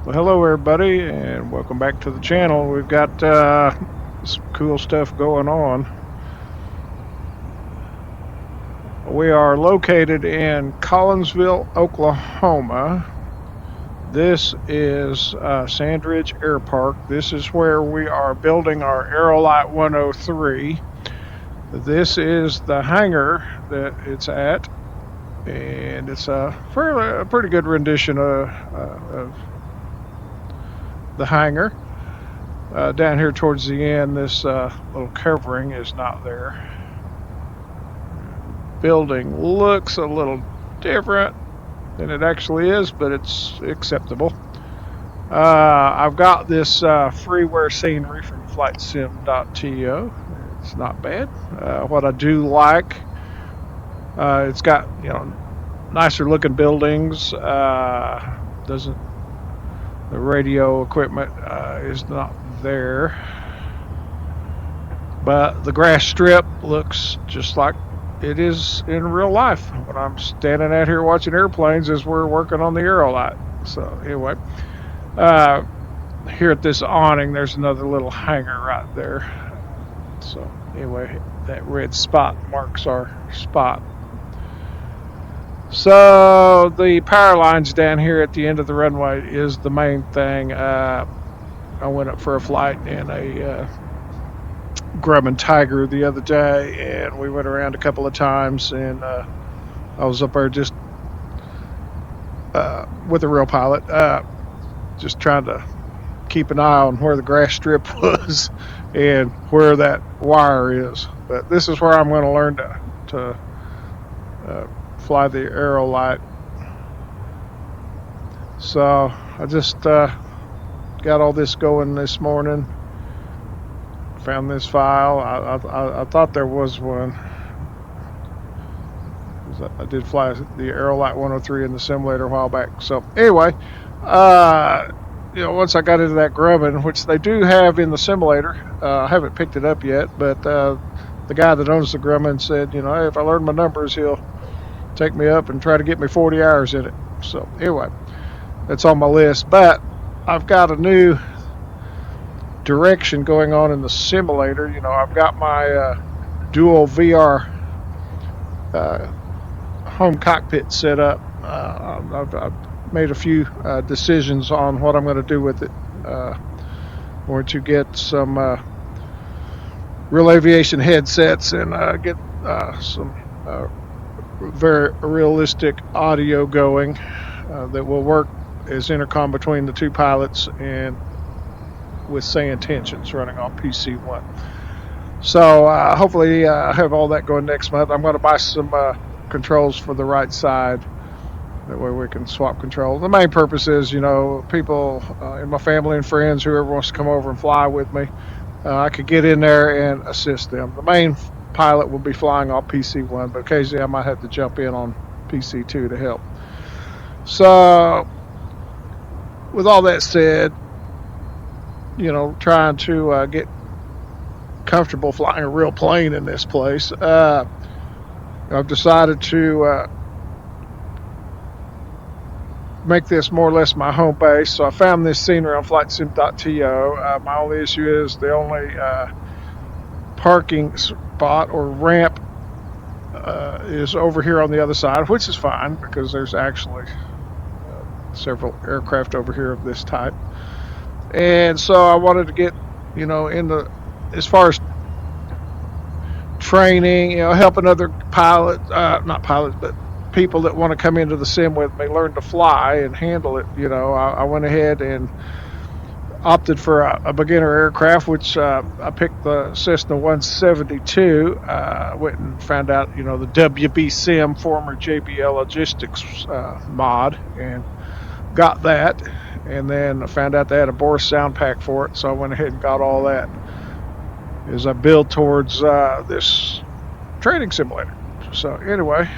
Well, hello everybody, and welcome back to the channel. We've got some cool stuff going on. We are located in Collinsville, Oklahoma. This is Sandridge Air Park. This is where we are building our Aerolite 103. This is the hangar that it's at, and it's a pretty good rendition of the hangar. Down here towards the end, this little covering is not there. Building looks a little different than it actually is, but it's acceptable. I've got this freeware scenery from flightsim.to. It's not bad. What I do like, it's got nicer looking buildings. Doesn't The radio equipment is not there, but the grass strip looks just like it is in real life when I'm standing out here watching airplanes as we're working on the Aerolite. So anyway, uh, here at this awning, there's another little hangar right there. So anyway, that red spot marks our spot. So the power lines down here at the end of the runway is the main thing. I went up for a flight in a Grumman Tiger the other day, and we went around a couple of times, and I was up there just with a real pilot, just trying to keep an eye on where the grass strip was and where that wire is. But this is where I'm going to learn to fly the Aerolite. So I just got all this going this morning. Found this file. I thought there was one. I did fly the Aerolite 103 in the simulator a while back. So anyway, once I got into that Grumman, which they do have in the simulator, I haven't picked it up yet, but the guy that owns the Grumman said, hey, if I learn my numbers, he'll take me up and try to get me 40 hours in it. So anyway, that's on my list. But I've got a new direction going on in the simulator. I've got my dual VR home cockpit set up. I've made a few decisions on what I'm going to do with it. Going to get some real aviation headsets and get some very realistic audio going that will work as intercom between the two pilots and with same intentions running on PC1. So hopefully I have all that going next month. I'm going to buy some controls for the right side. That way we can swap control. The main purpose is, people in my family and friends, whoever wants to come over and fly with me, I could get in there and assist them. The main pilot will be flying on PC1, but occasionally I might have to jump in on PC2 to help. So with all that said, trying to get comfortable flying a real plane in this place, I've decided to make this more or less my home base. So I found this scenery on flightsim.to. My only issue is the only parking spot or ramp is over here on the other side, which is fine because there's actually several aircraft over here of this type. And so I wanted to get, as far as training, helping other pilots, not pilots, but people that want to come into the sim with me learn to fly and handle it. I went ahead and opted for a beginner aircraft, which I picked the Cessna 172. Went and found out, the WB Sim, former JBL Logistics mod, and got that. And then I found out they had a Boris sound pack for it, so I went ahead and got all that as I build towards this training simulator. So anyway,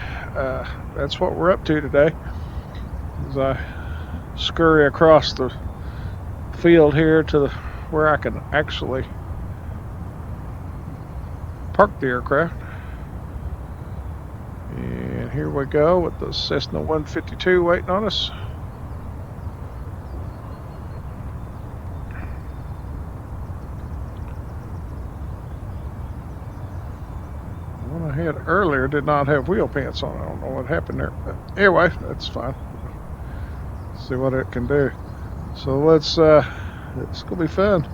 that's what we're up to today. As I scurry across the field here to where I can actually park the aircraft. And here we go with the Cessna 152 waiting on us. had earlier did not have wheel pants on. I don't know what happened there. But anyway, that's fine. See what it can do. So let's, it's going to be fun.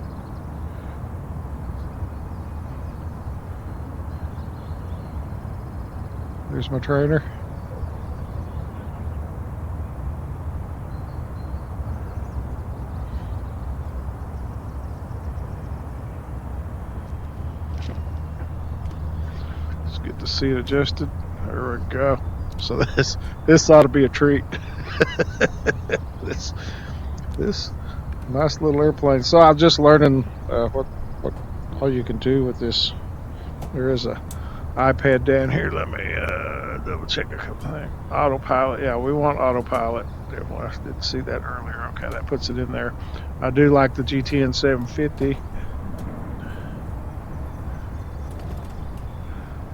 There's my trainer. Let's get the seat adjusted. There we go. So this ought to be a treat. this nice little airplane. So I'm just learning what all you can do with this. There is a iPad down here. Let me double check a couple things. Autopilot. Yeah, we want autopilot. I didn't see that earlier. Okay, that puts it in there. I do like the GTN 750.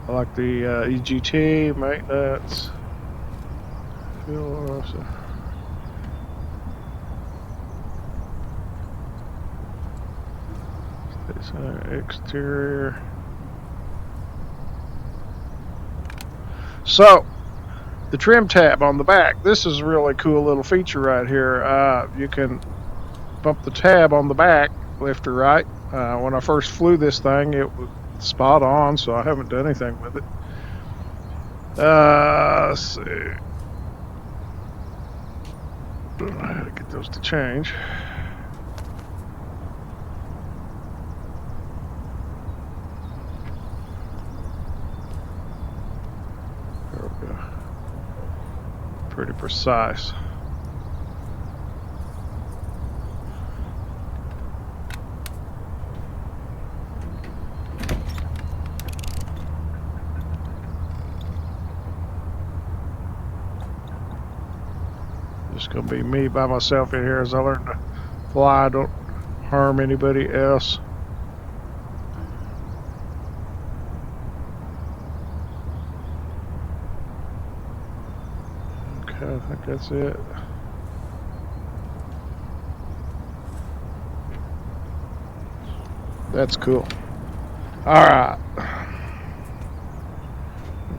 I like the EGT, maintenance, fuel, exterior. So, the trim tab on the back. This is a really cool little feature right here. You can bump the tab on the back, left or right. When I first flew this thing, it was spot on, so I haven't done anything with it. Let's see. I had to get those to change. There we go. Pretty precise. Just gonna be me by myself in here as I learn to fly. Don't harm anybody else. Okay, I think that's it. That's cool. Alright.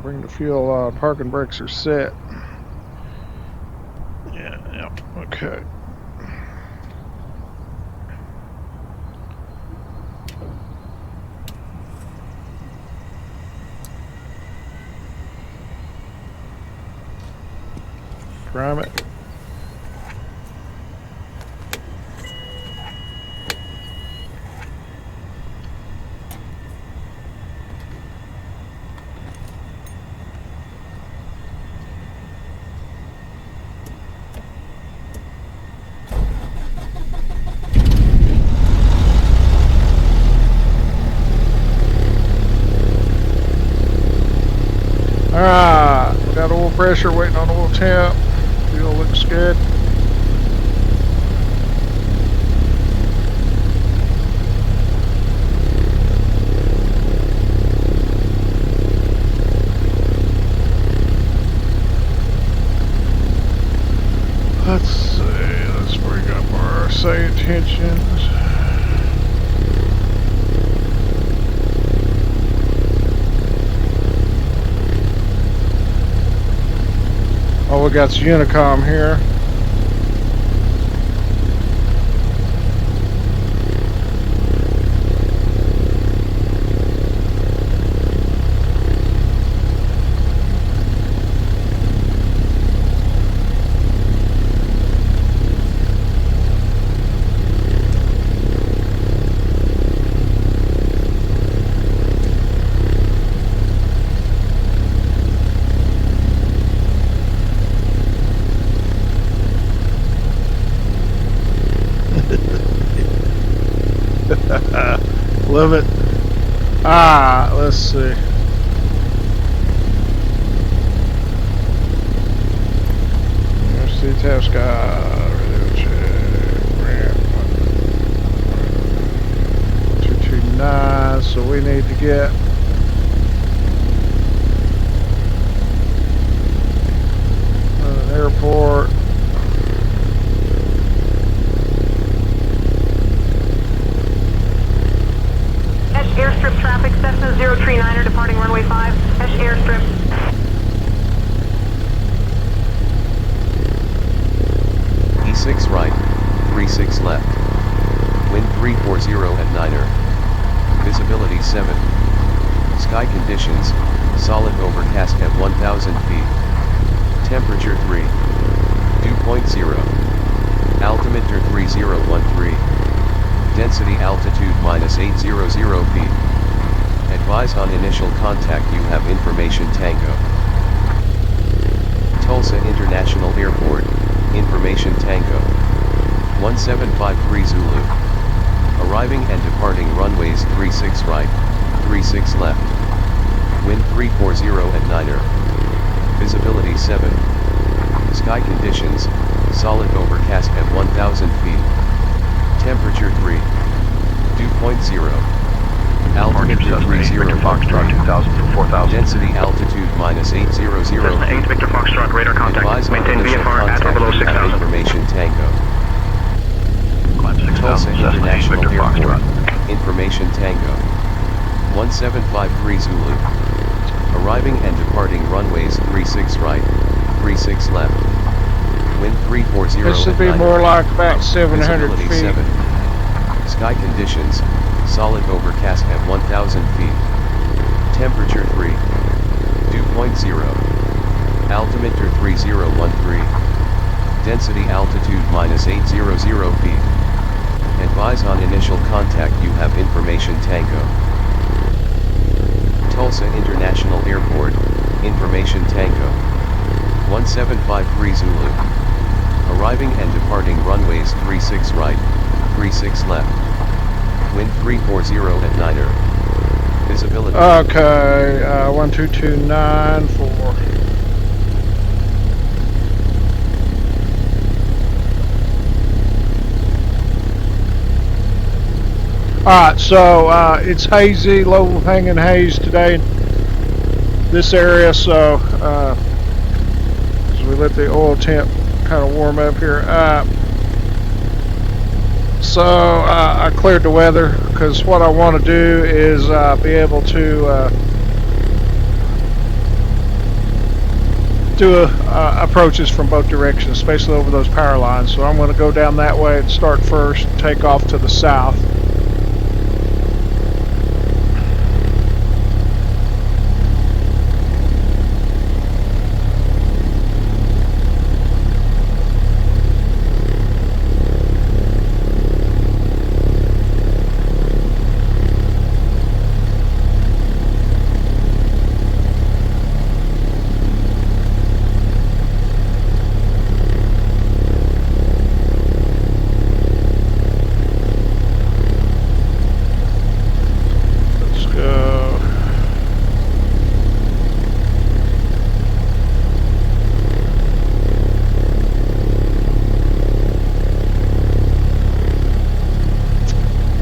Bring the fuel on. Parking brakes are set. Yeah, okay. Prime it. Alright, we got oil pressure, waiting on oil temp. Fuel looks good. Let's see, let's bring up our say intentions. Oh, we got Unicom here. Love it. Let's see. Let's see, task guy. 229. So we need to get an airport. Airstrip traffic, Cessna 039er departing runway 5. Airstrip 6 right, 36 left. Wind 340 at 9er. Visibility 7. Sky conditions, solid overcast at 1000 feet. Temperature 3. Dew point 0. Altimeter 3013. Density altitude -800 feet. Advise on initial contact, you have information Tango. Tulsa International Airport, information Tango. 1753 Zulu. Arriving and departing runways 36 right, 36 left. Wind 340 at 9er. Visibility 7. Sky conditions, solid overcast at 1000 feet. Temperature 3. Dew point 0. Altimeter 3013. Density altitude -800 Cessna 8 Victor Foxtrot, radar contact. Advise on Maintain initial VFR at or contact, below you have 6,000. information Tango. Climb 6,000, Tulsa Cessna 8 International Victor Airport, Foxtrot. information Tango. 1753 Zulu. Arriving and departing runways 36 right, 36 left. Wind 340 This should at be 9er. more like about 700 Visibility feet. 7. Sky conditions, solid overcast at 1000 feet. Temperature 3. Dew point 0. Altimeter 3013. Density altitude -800 feet. Advise on initial contact, you have information Tango. Tulsa International Airport, information Tango. 1753 Zulu. Arriving and departing runways 36 right, 36 left. Wind 340 at 9er. Visibility. Okay, 12294. Alright, so it's hazy, low hanging haze today in this area, so as we let the oil temp kind of warm up here. So I cleared the weather because what I want to do is be able to do approaches from both directions, especially over those power lines. So I'm going to go down that way and start first, take off to the south.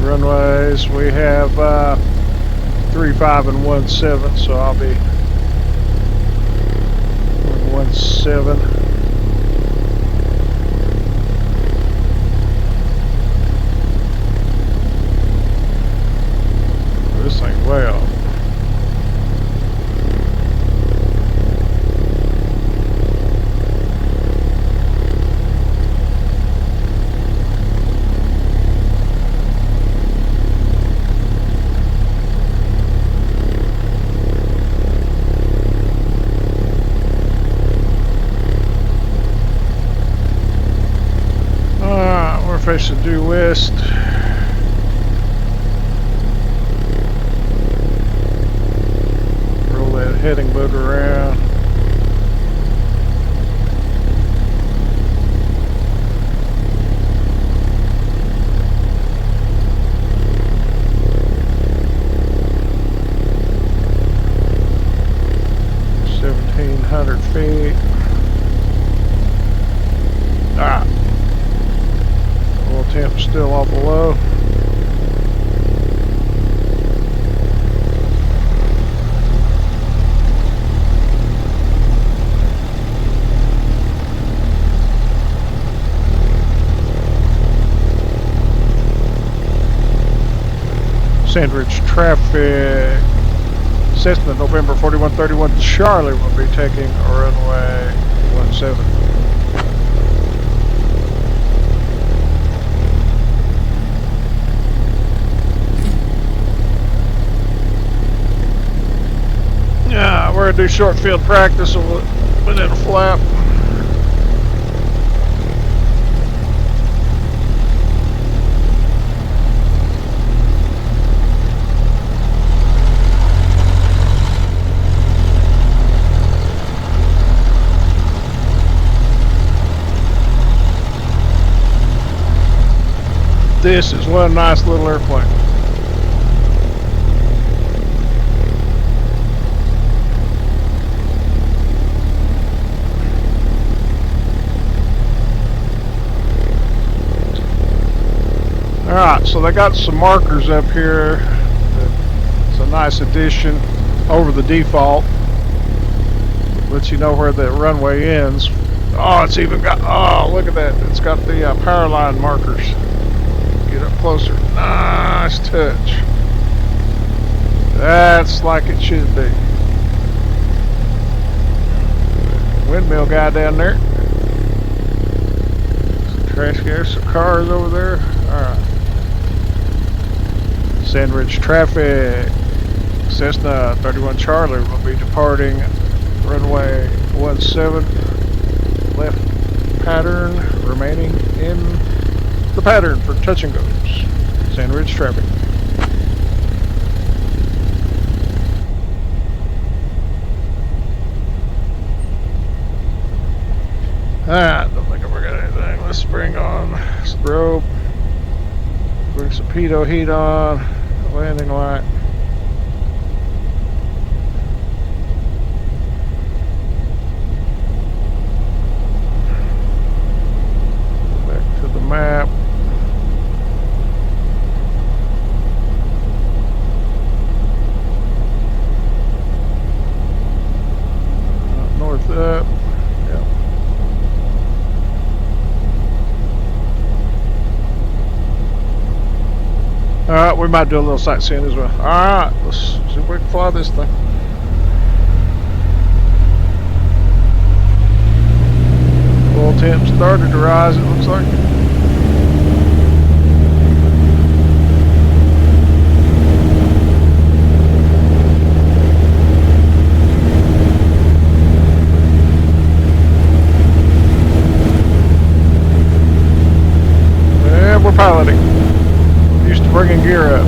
Runways, we have 35 and 17, so I'll be 17. This thing's way off. Facing due west. Roll that heading boat around. Feet. Oil temp still awful low. Sandridge traffic. Cessna November 4131 to Charlie will be taking runway 17. to do short field practice within a flap. This is one nice little airplane. Alright, so they got some markers up here. It's a nice addition over the default. Lets you know where the runway ends. Oh, it's even got, oh, look at that. It's got the power line markers. Get up closer. Nice touch. That's like it should be. Windmill guy down there. Some trash gas, some cars over there. Alright. Sandridge traffic. Cessna 31 Charlie will be departing runway 17. Left pattern remaining in the pattern for touch and goes. Sandridge traffic. Alright, don't think I forgot anything. Let's bring on strobe. Bring some pitot heat on. Landing light. Back to the map. North up. Yep. Alright, we might do a little sightseeing as well. Alright, let's see if we can fly this thing. Full temp started to rise, it looks like. Yeah, we're piloting. Used to bringing gear up.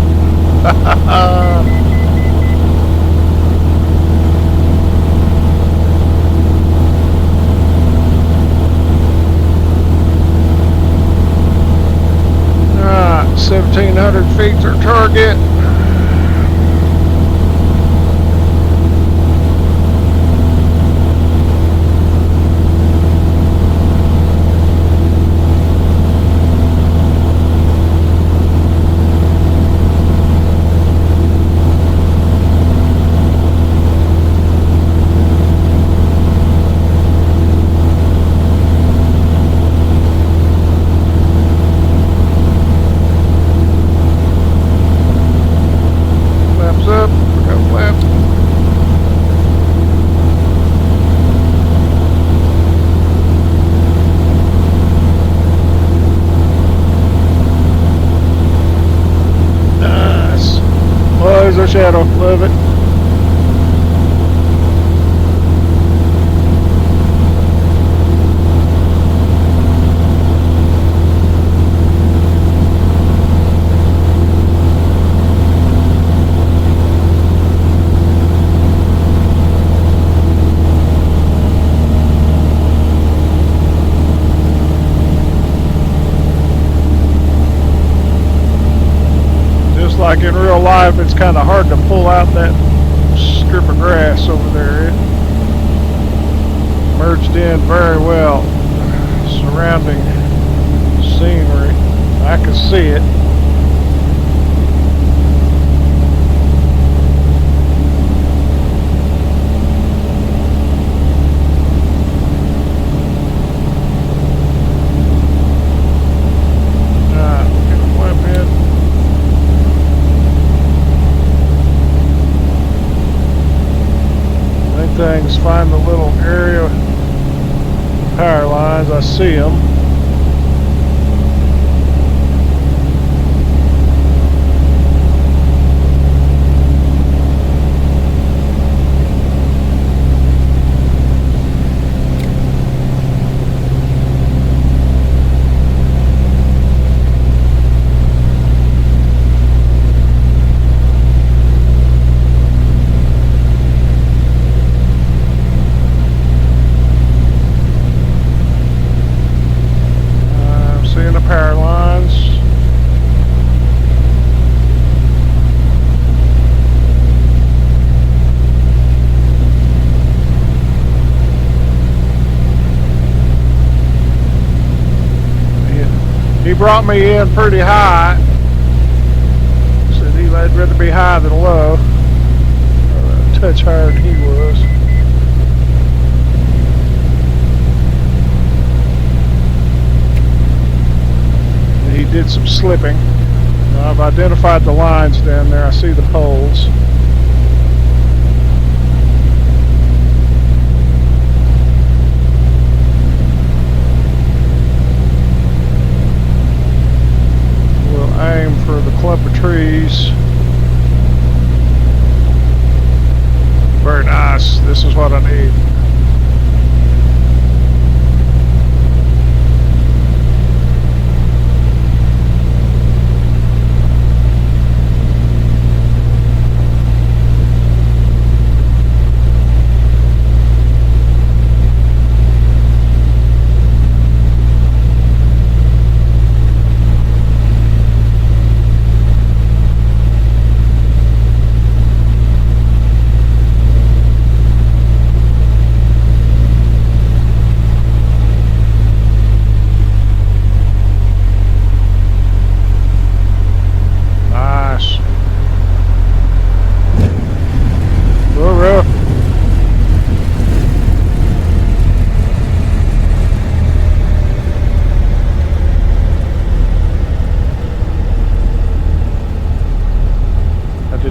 Alright, 1,700 feet's our target. Up, we got flaps. Nice. Oh, there's our shadow. Love it. Like in real life, it's kind of hard to pull out that strip of grass over there. It merged in very well, surrounding scenery. I can see it. Things, find the little area power lines. I see them. power lines. He brought me in pretty high. Said he'd rather be high than low. A touch higher than he was. He did some slipping. Now I've identified the lines down there. I see the poles. We'll aim for the clump of trees. Very nice. This is what I need.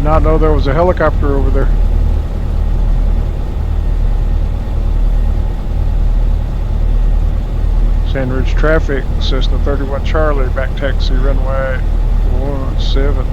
Not know there was a helicopter over there. Sandridge traffic, Cessna 31 Charlie, back taxi runway 17.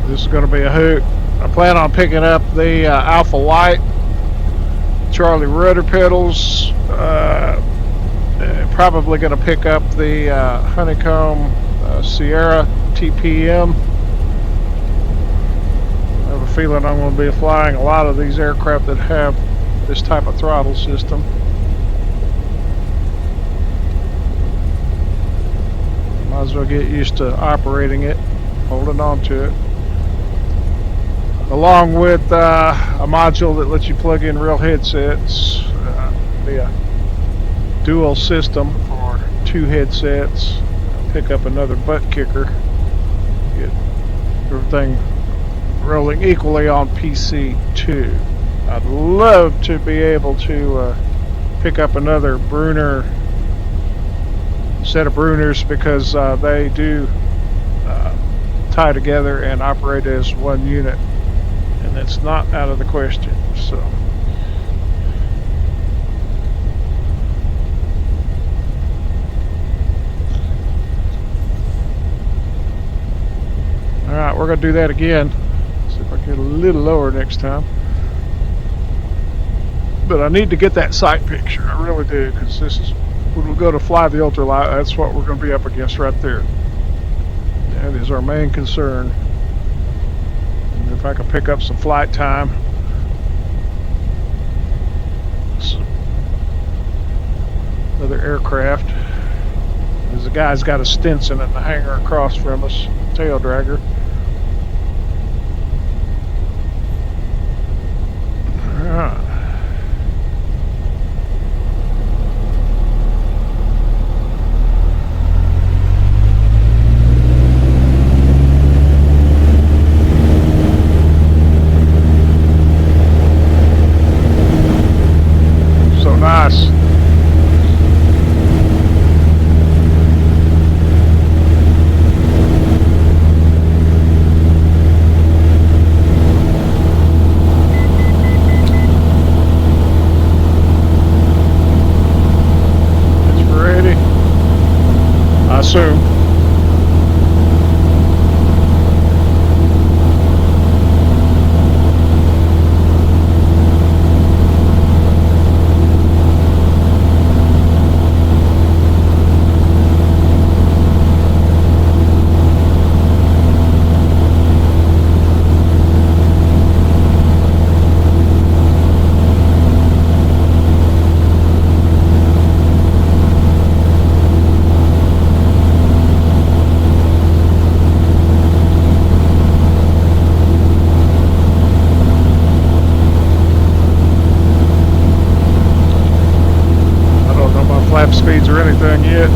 This is going to be a hoot. I plan on picking up the Alpha White, Charlie rudder pedals. Probably going to pick up the Honeycomb Sierra TPM. I have a feeling I'm going to be flying a lot of these aircraft that have this type of throttle system. Might as well get used to operating it, holding on to it. Along with a module that lets you plug in real headsets. Be a dual system for 2 headsets. Pick up another butt kicker. Get everything rolling equally on PC2. I'd love to be able to pick up another Bruner set of Bruners, because they do tie together and operate as one unit. And it's not out of the question. So alright, we're going to do that again. See if I can get a little lower next time. But I need to get that sight picture. I really do, because this is when we go to fly the ultralight, that's what we're going to be up against right there. That is our main concern. If I can pick up some flight time. Another aircraft. There's a guy's got a Stinson in the hangar across from us, tail dragger. Alright. Nice. It's ready, I assume. speeds or anything yet.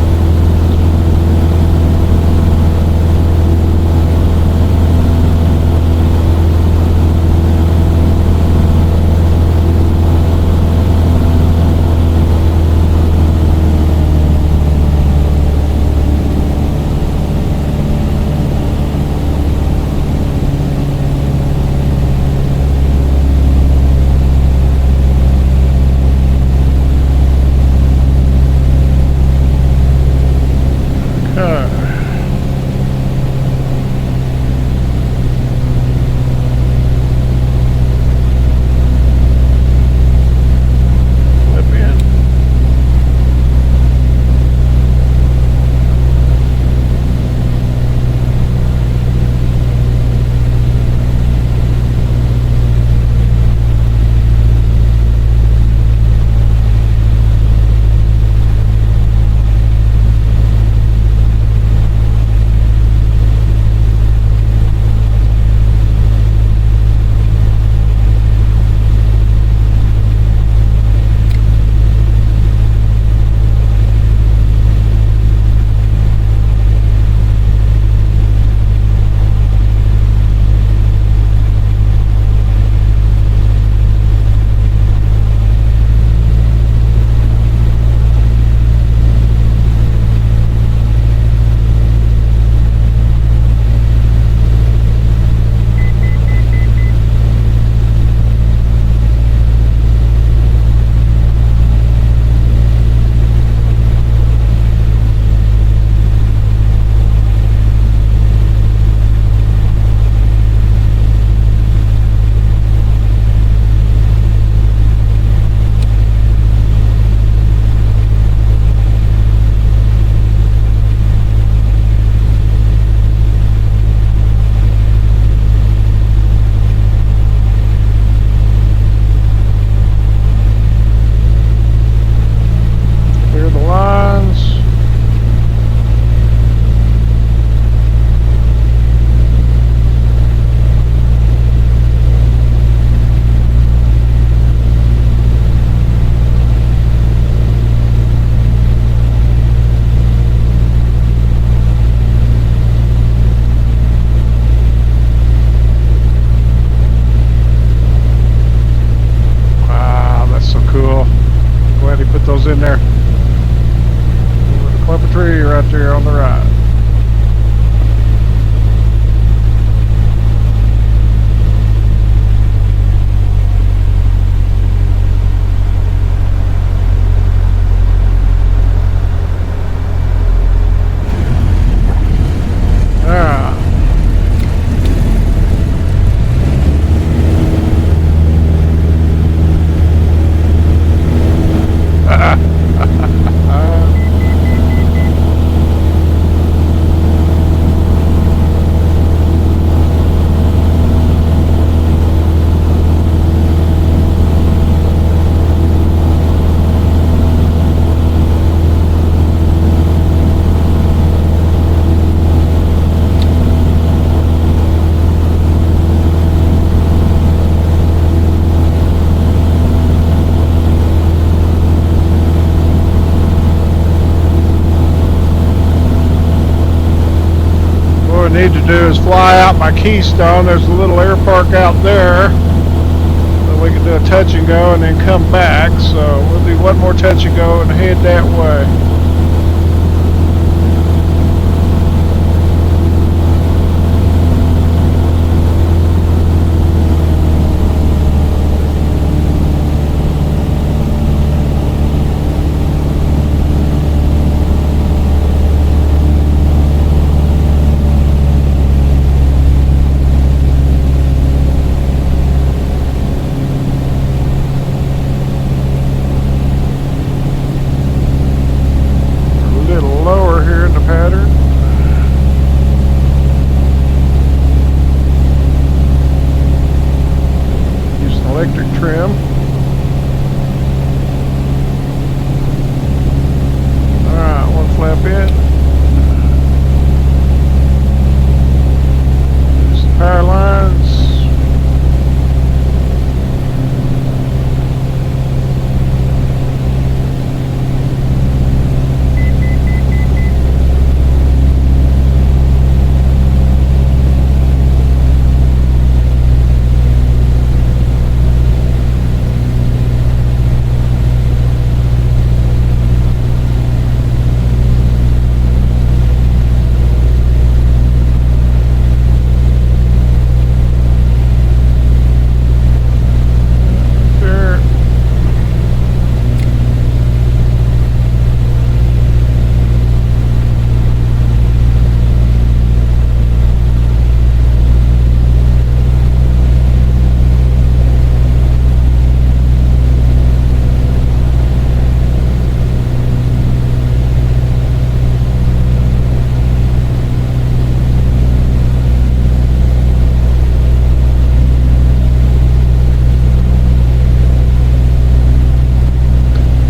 In there. With a clump of tree right there on the right. What I need to do is fly out my Keystone. There's a little air park out there. So we can do a touch and go and then come back. So we'll do one more touch and go and head that way.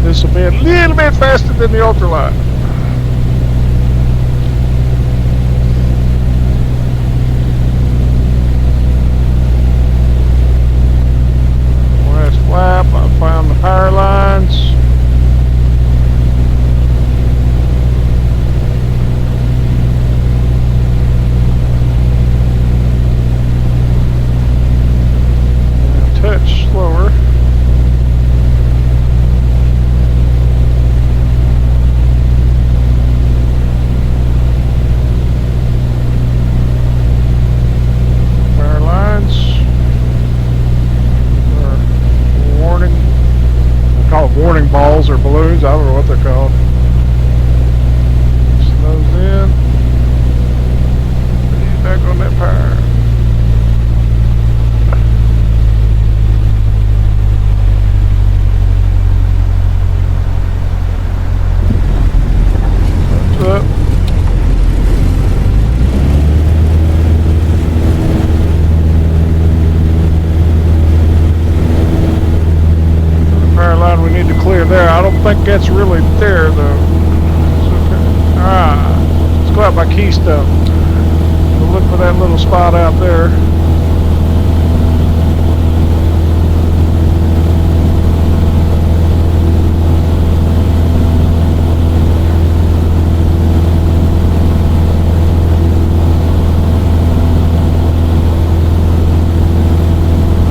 This will be a little bit faster than the ultralight. Last flap, I found the power lines. Touch slower. Power lines. Warning. I call it warning balls or balloons. I don't know what they're called. Slows in. Back on that power. Up. The power line we need to clear there. I don't think that's really there though. Alright, let's go out by Keystone. We'll look for that little spot out there.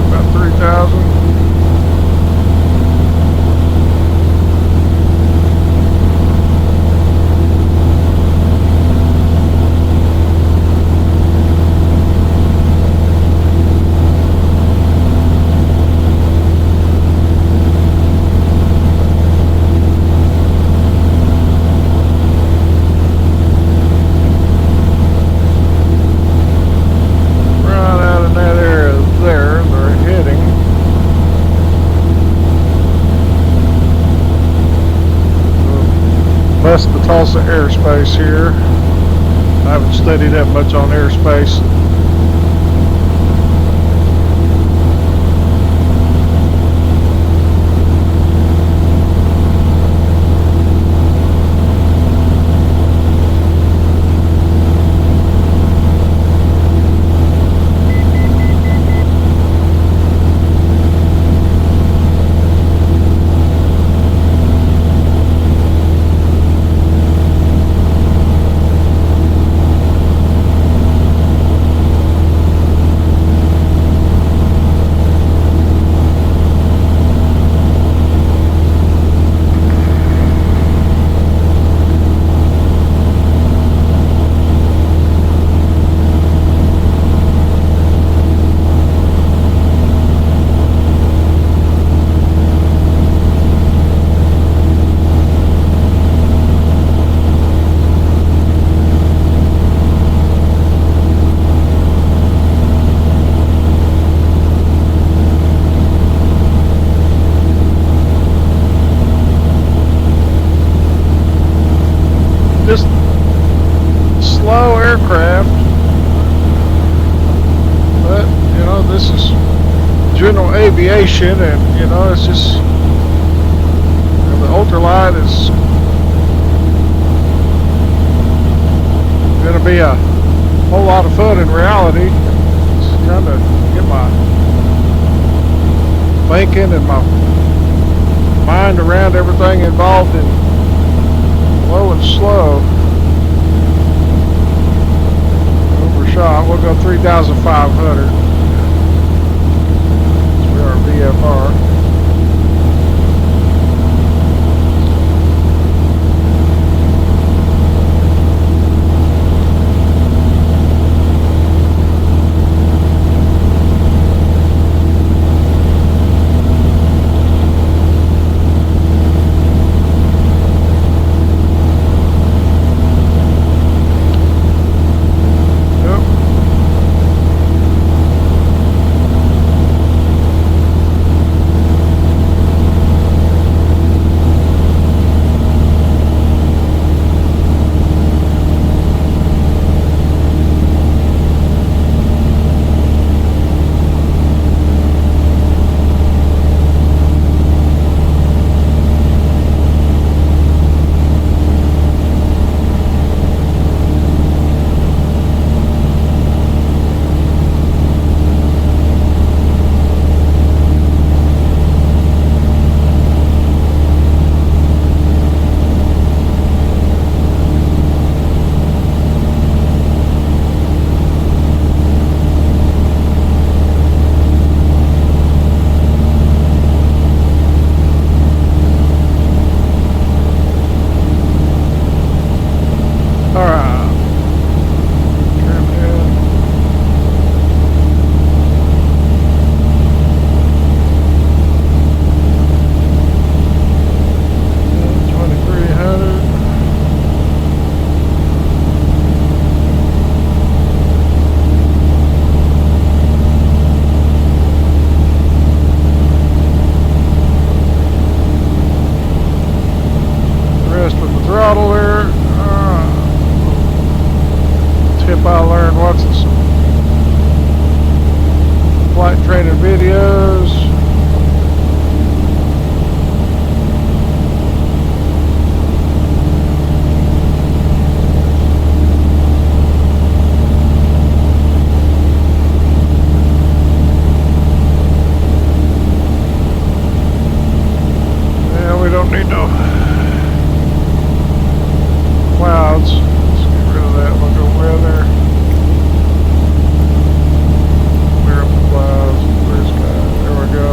About 3,000. Bust the Tulsa airspace here. I haven't studied that much on airspace. Just slow aircraft, but you know, this is general aviation, and you know, it's just, you know, the ultralight is going to be a whole lot of fun in reality. Just trying to get my thinking and my mind around everything involved in low and slow. Overshot. We'll go 3,500. That's our VFR. if I learn watching some flight training videos. Yeah, we don't need no clouds. Let's get rid of that. We'll go weather. Clear up the clouds. Clear sky. There we go.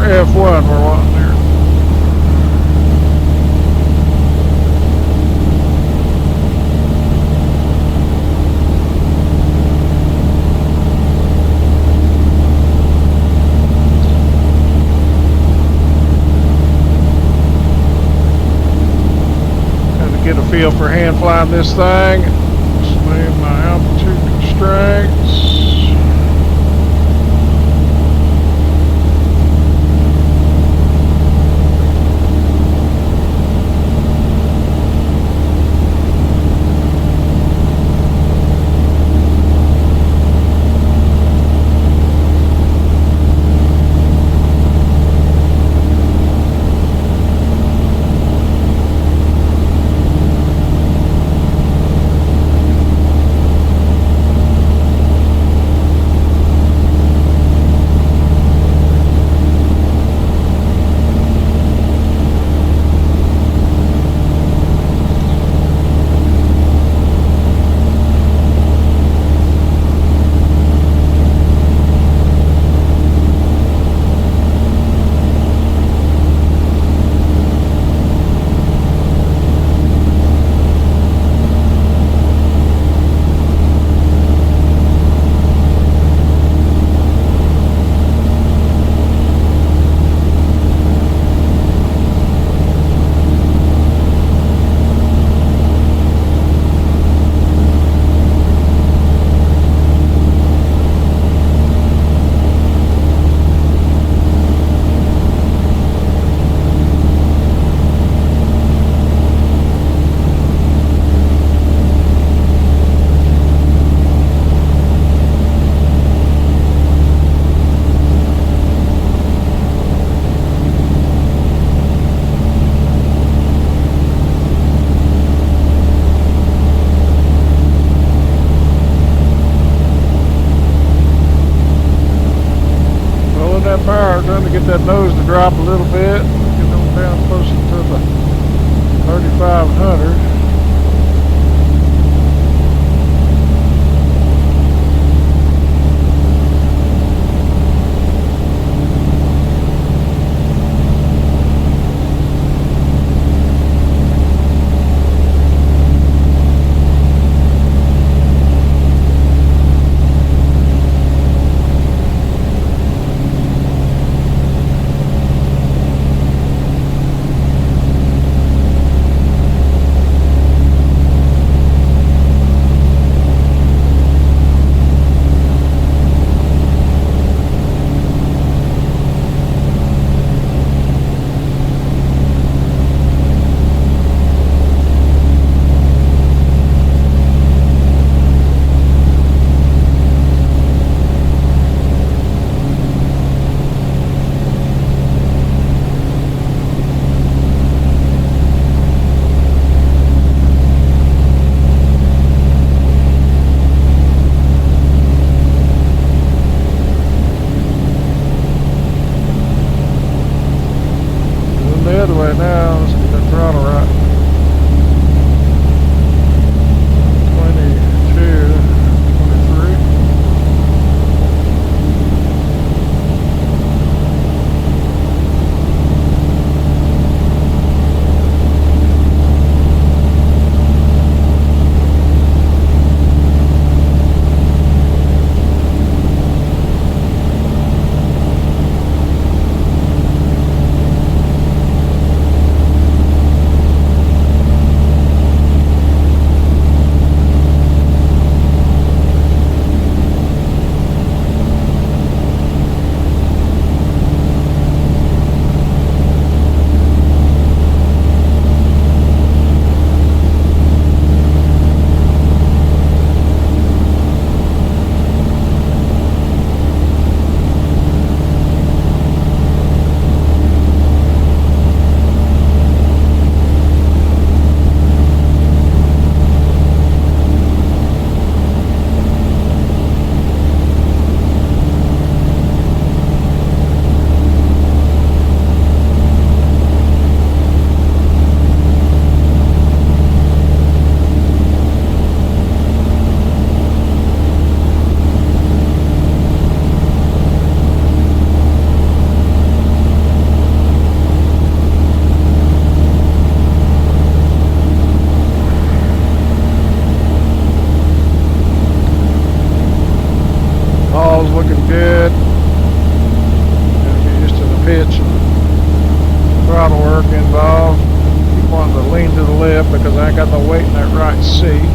F1 we're wanting there. Kind of get a feel for hand flying this thing. Explain my altitude constraints. nose to drop a little bit. Get them down closer to the 3,500. The other way now. Let's get that throttle right. 22, 23. All's looking good. Gotta get used to the pitch and throttle work involved. Keep wanting to lean to the left because I ain't got no weight in that right seat.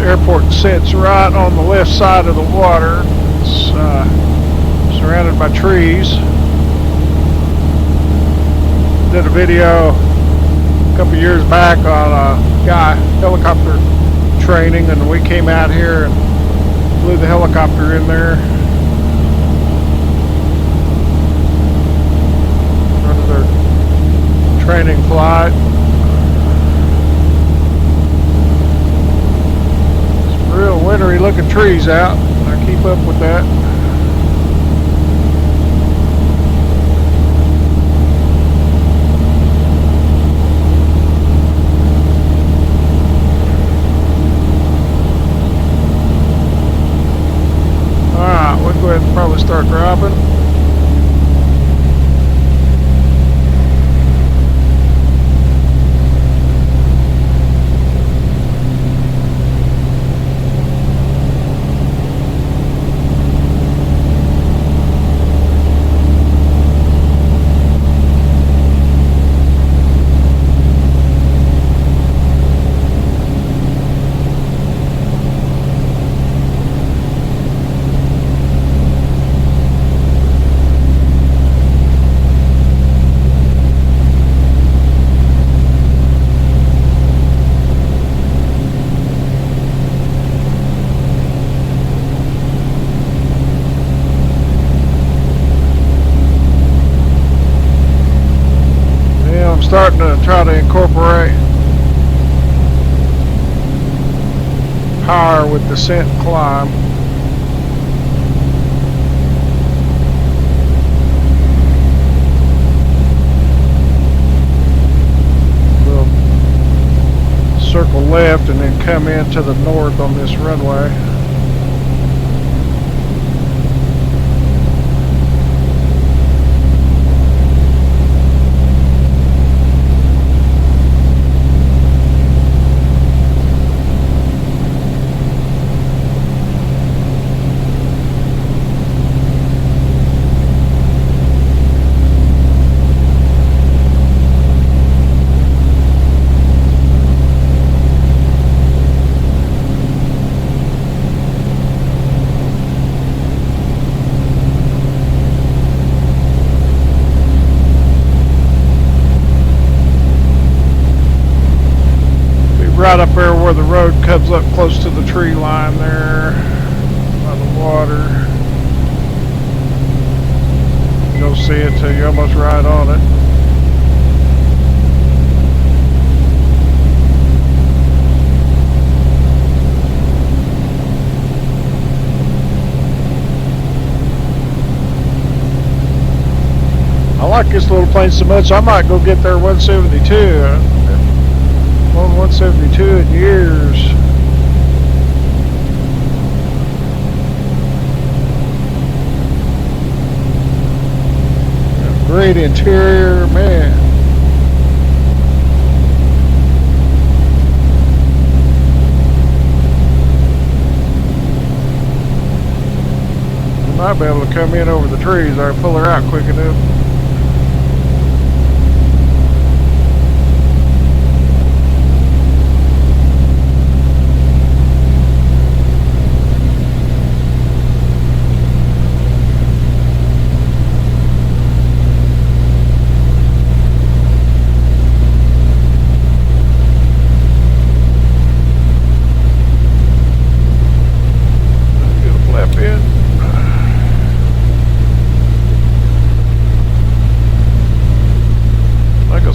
Airport sits right on the left side of the water. It's surrounded by trees. Did a video a couple years back on a guy helicopter training, and we came out here and flew the helicopter in there. Part of their training flight. Real wintry looking trees out. I keep up with that. Alright, we'll go ahead and probably start dropping. starting to try to incorporate power with descent and climb. We'll circle left and then come in to the north on this runway. Right up there where the road comes up close to the tree line there by the water. You don't see it till you're almost right on it. I like this little plane so much I might go get their 172. On 172 in years. Great interior, man. We might be able to come in over the trees or pull her out quick enough.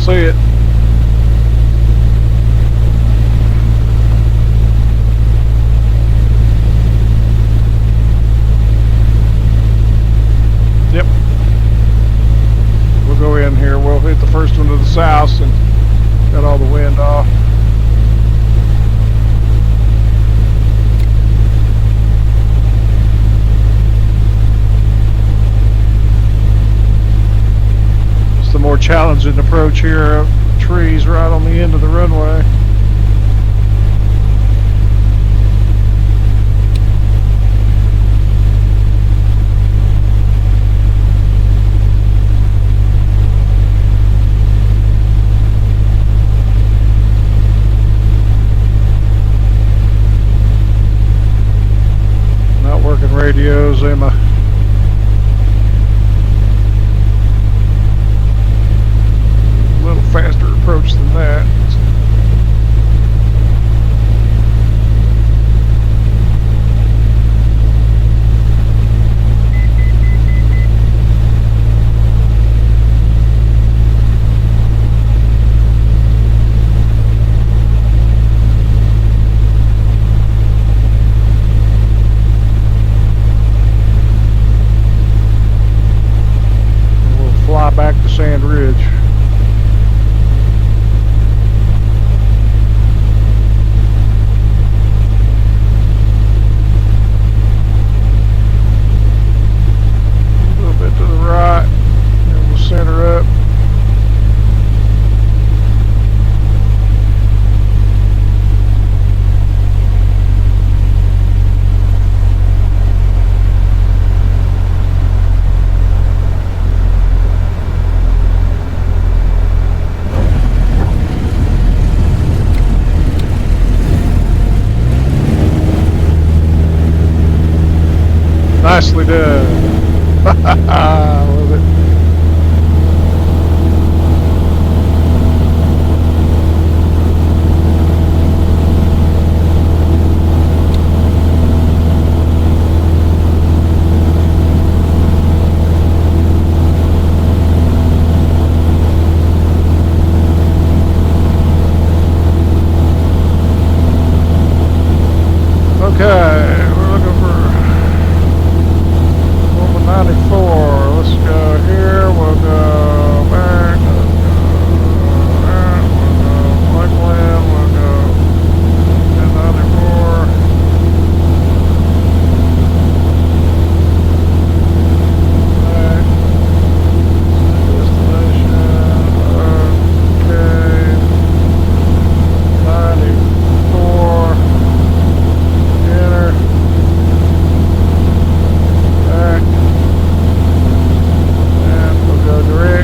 See it. Yep. We'll go in here. We'll hit the first one to the south and got all the wind off. The more challenging approach here, trees right on the end of the runway. Not working radios, Emma. Faster approach than that. We'll fly back to Sand Ridge. Nicely done. I love it. Okay, we're looking for Woman 94. Let's go here. We'll go back. We'll go back. We'll go Lakeland. We'll go 94. Back. Destination. Okay. 94. Enter. Back. And we'll go direct.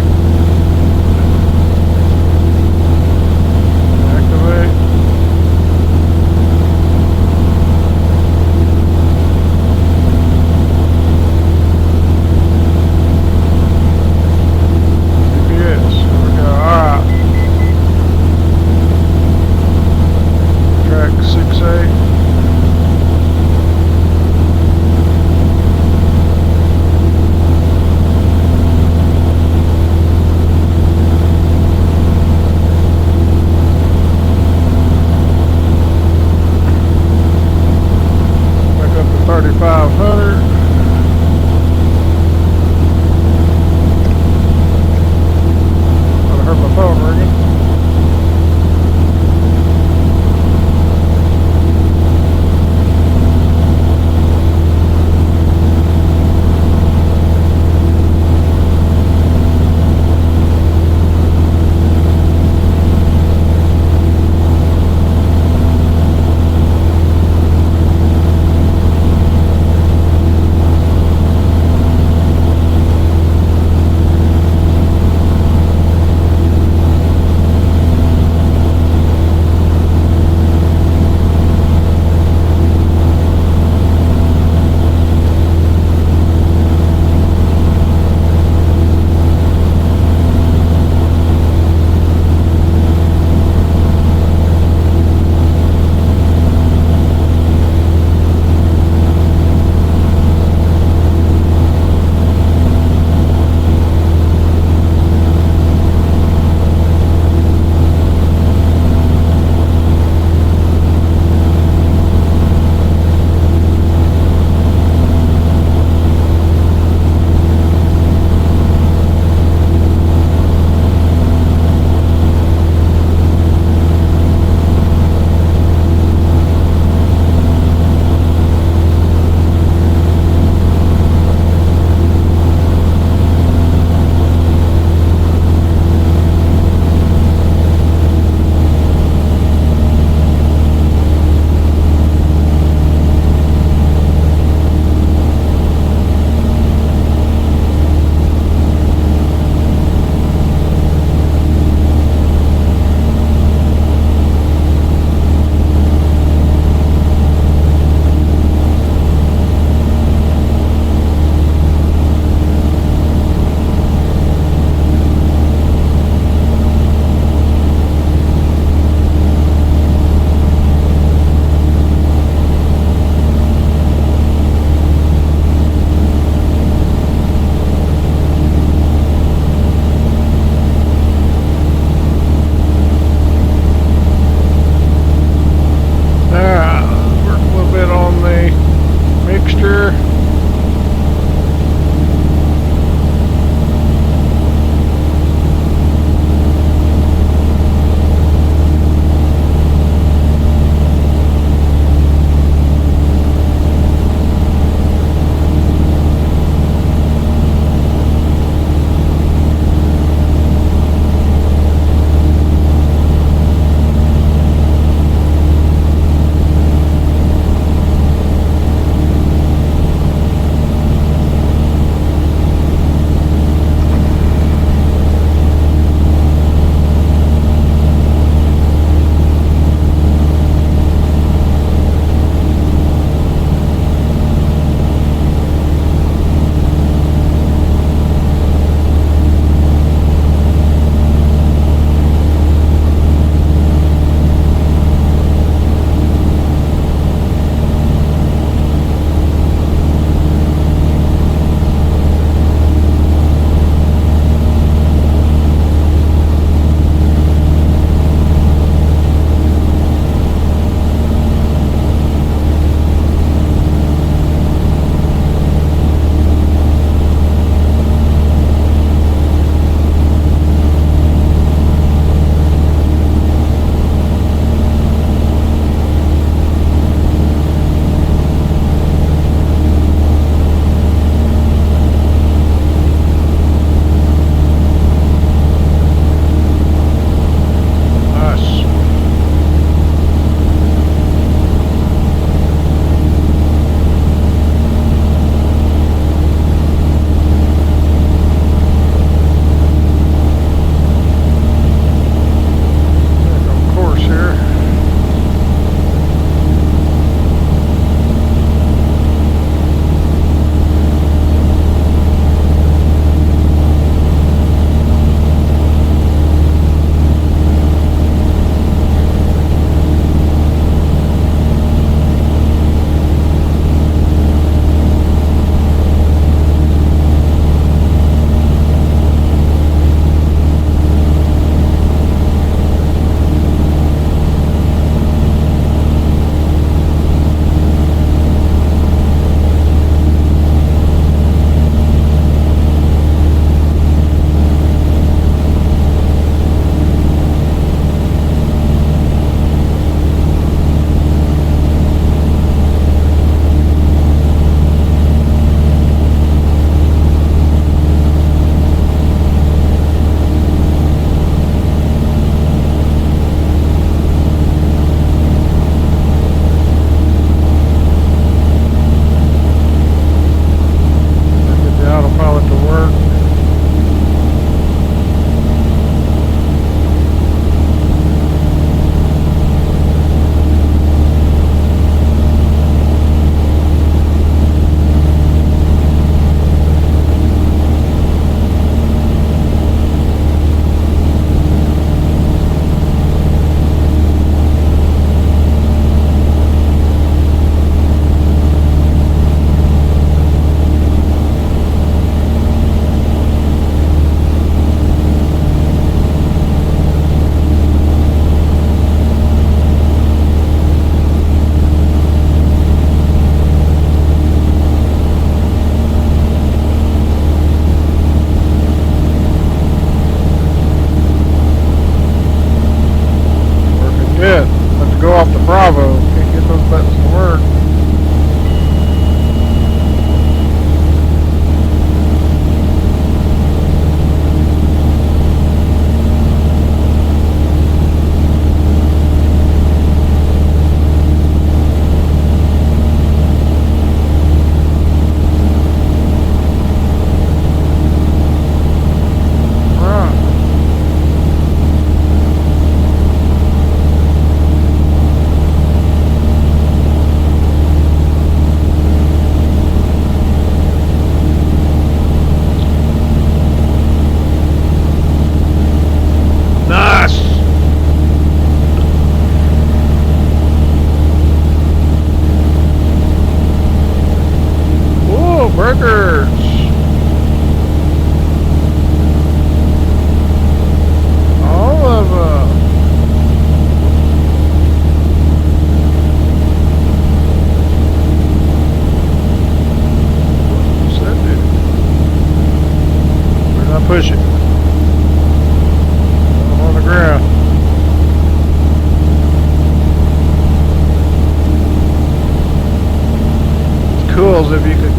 cool is if you could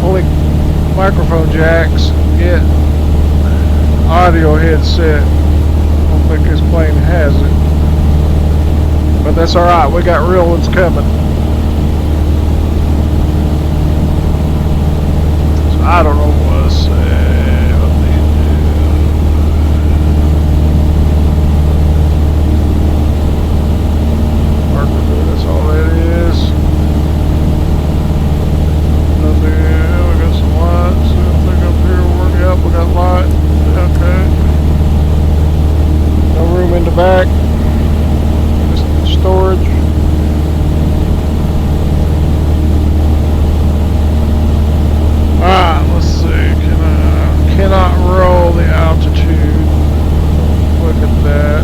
only microphone jacks get audio headset. I don't think this plane has it, but that's all right. We got real ones coming. So I don't know what to say. What they do. Marker, that's all that is. Nothing. We got some lights. Anything up here? Yep, we got light. Okay. No room in the back. Just storage. Alright, let's see. Cannot roll the altitude. Look at that.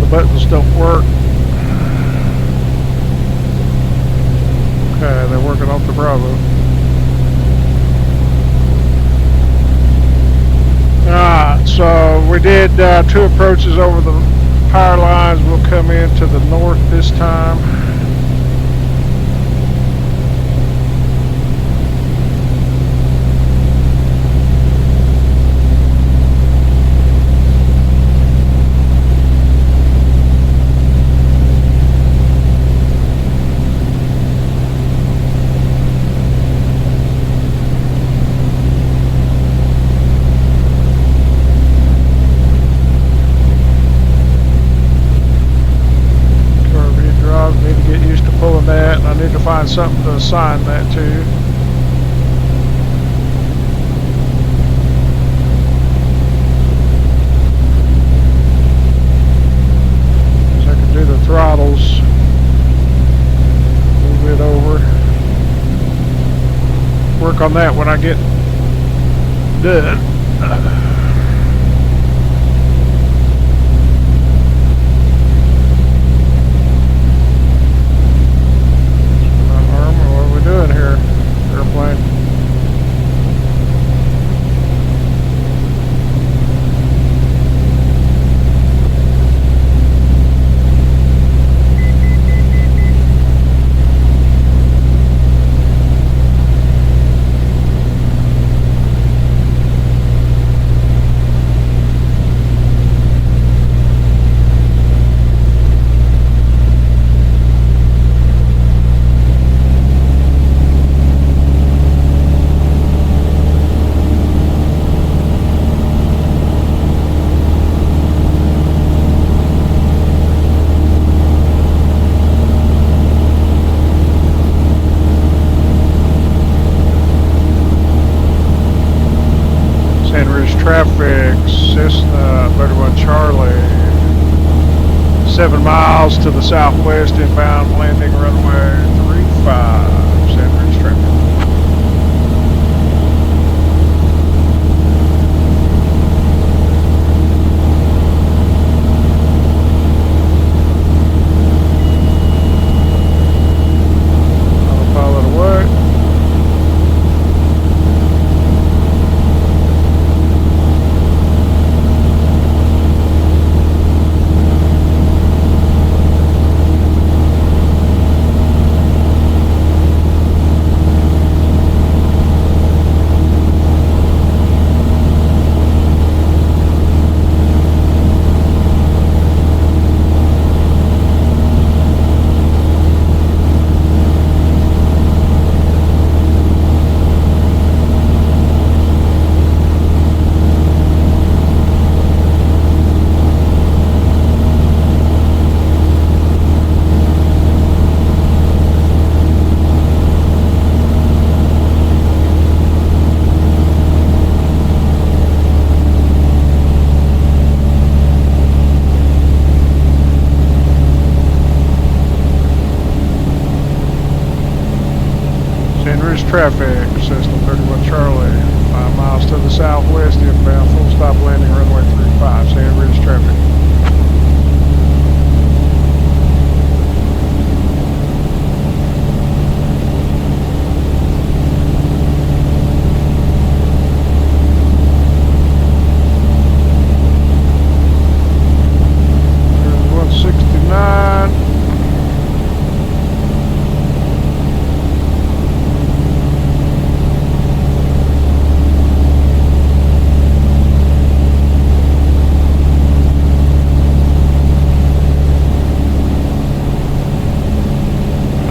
Buttons don't work. Okay, they're working off the Bravo. Alright, so we did 2 approaches over the power lines. We'll come in to the north this time. That, and I need to find something to assign that to. So I can do the throttles, move it over, work on that when I get done. Doing here, airplane. Traffic, Cessna, 31 Charlie, 7 miles to the southwest, inbound, landing runway 35, Sandridge traffic. Autopilot away. traffic, Cessna 31 Charlie, 5 miles to the southwest, inbound, full stop landing, runway 35, Sand Ridge traffic. There's 169.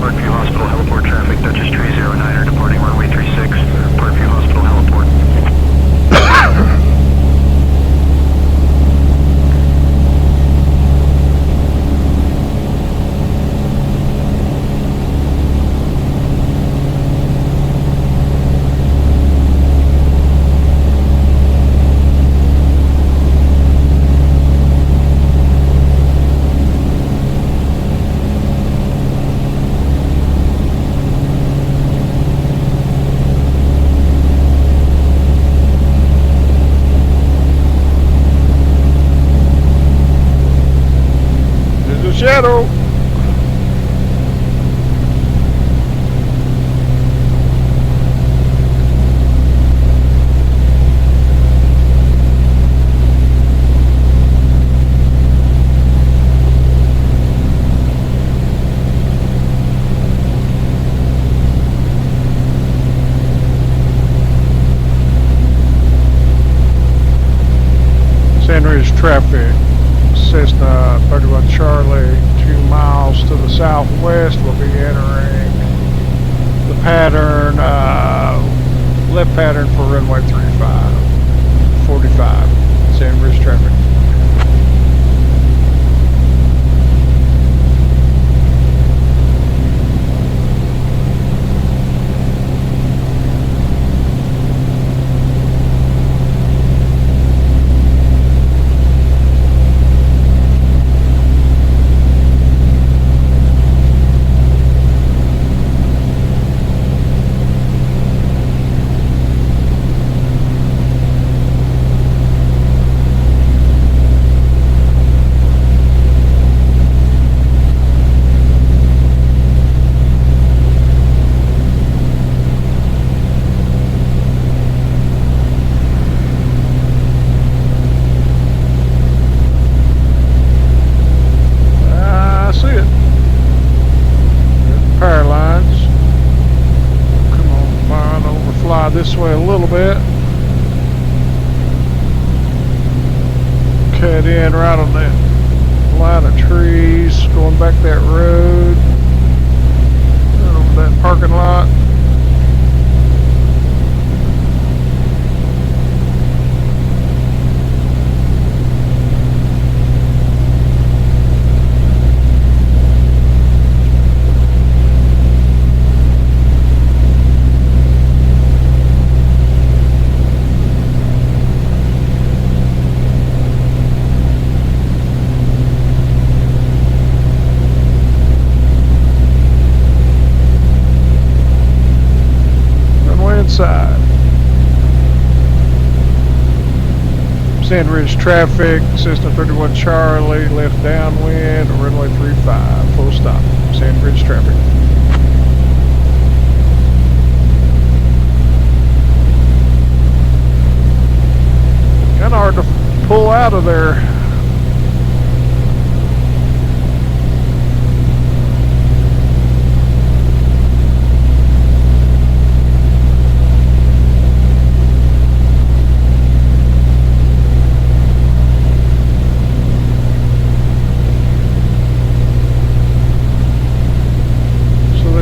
Parkview Hospital heliport traffic, Dutchess 309er departing runway 36, Parkview Hospital heliport. There's a shadow. Sand Ridge traffic, Cessna 31 Charlie, 2 miles to the southwest. We'll be entering the pattern, left pattern for runway 35, 45, Sand Ridge traffic. I see it. There's the power lines. Come on, fine, overfly this way a little bit. Cut in right on that line of trees, going back that road, right over that parking lot. Runway inside. Sand Ridge traffic, Cessna 31 Charlie, left downwind, runway 35, full stop. Sand Ridge traffic. Kind of hard to pull out of there.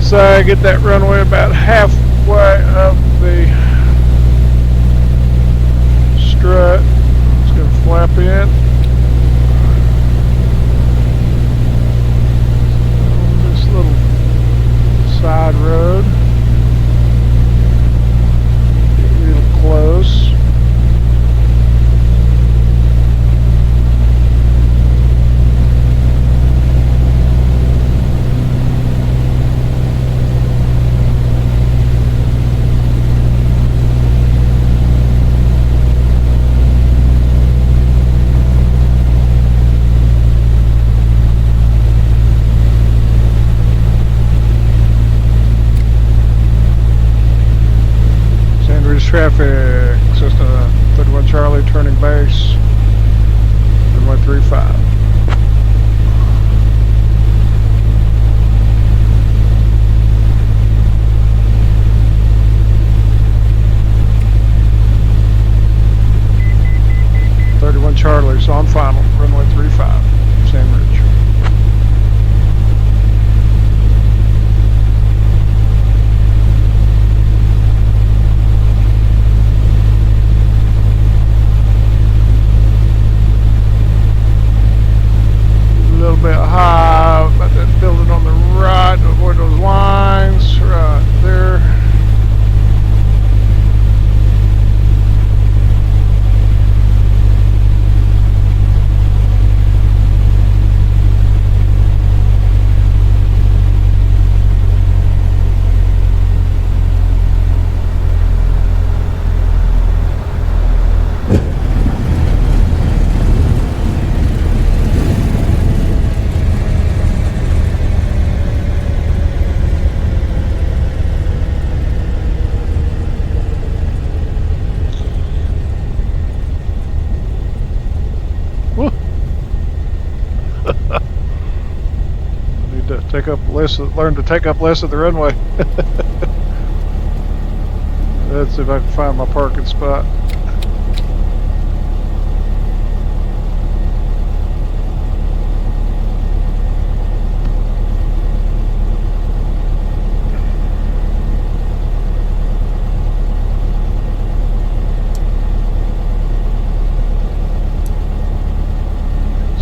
So I get that runway about halfway up the strut. It's going to flap in. On this little side road. Get real close. traffic. Cessna 31 Charlie turning base. Runway 35. Charlie's on final, runway 35, Sandridge. A little bit high, about that building on the right, to avoid those lines, right there. Take up less. Learn to take up less of the runway. Let's see if I can find my parking spot.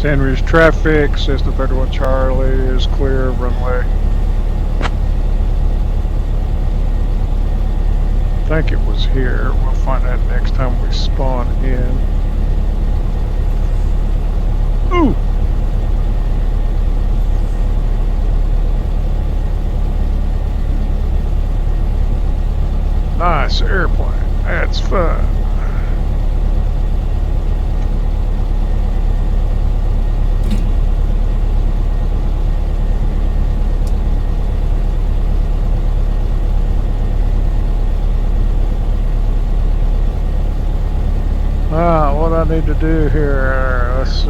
Sandridge traffic, Cessna 31 Charlie is clear of runway. I think it was here. We'll find out next time we spawn in. Ooh! Nice airplane. That's fun. What I need to do here, let's see.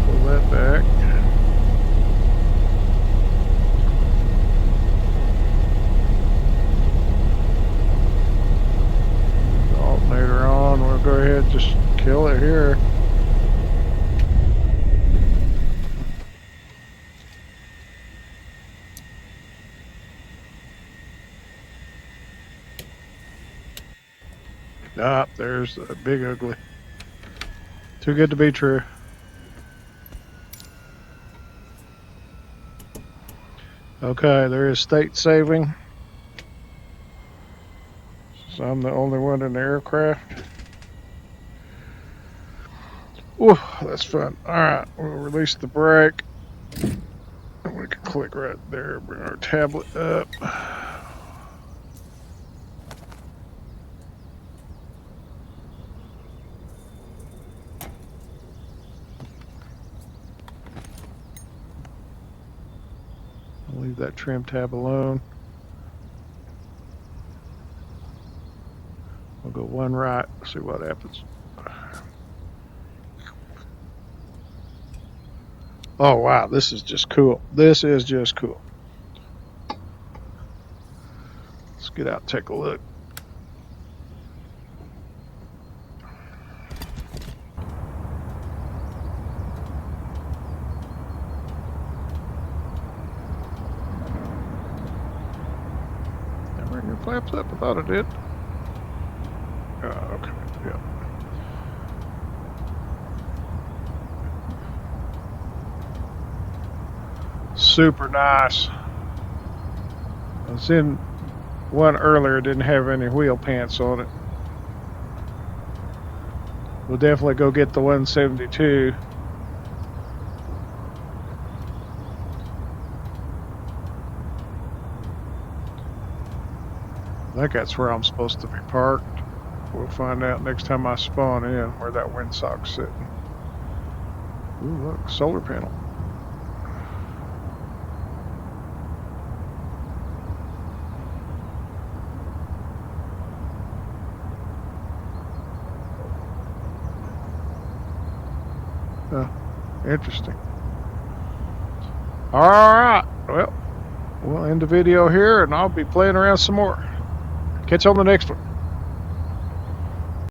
Pull that back. Alternator on, we'll go ahead and just kill it here. Ah, there's the big ugly. Too good to be true. Okay, there is state saving. So I'm the only one in the aircraft. Ooh, that's fun. Alright, we'll release the brake. We can click right there, bring our tablet up. I'll leave that trim tab alone. We'll go one right, see what happens. Oh wow, this is just cool. This is just cool. Let's get out and take a look. Bring your flaps up. I thought it did. Okay, yeah. Super nice. I was in one earlier, didn't have any wheel pants on it. We'll definitely go get the 172. I think that's where I'm supposed to be parked. We'll find out next time I spawn in where that windsock's sitting. Ooh, look, solar panel. Interesting. All right. Well, we'll end the video here, and I'll be playing around some more. Catch you on the next one.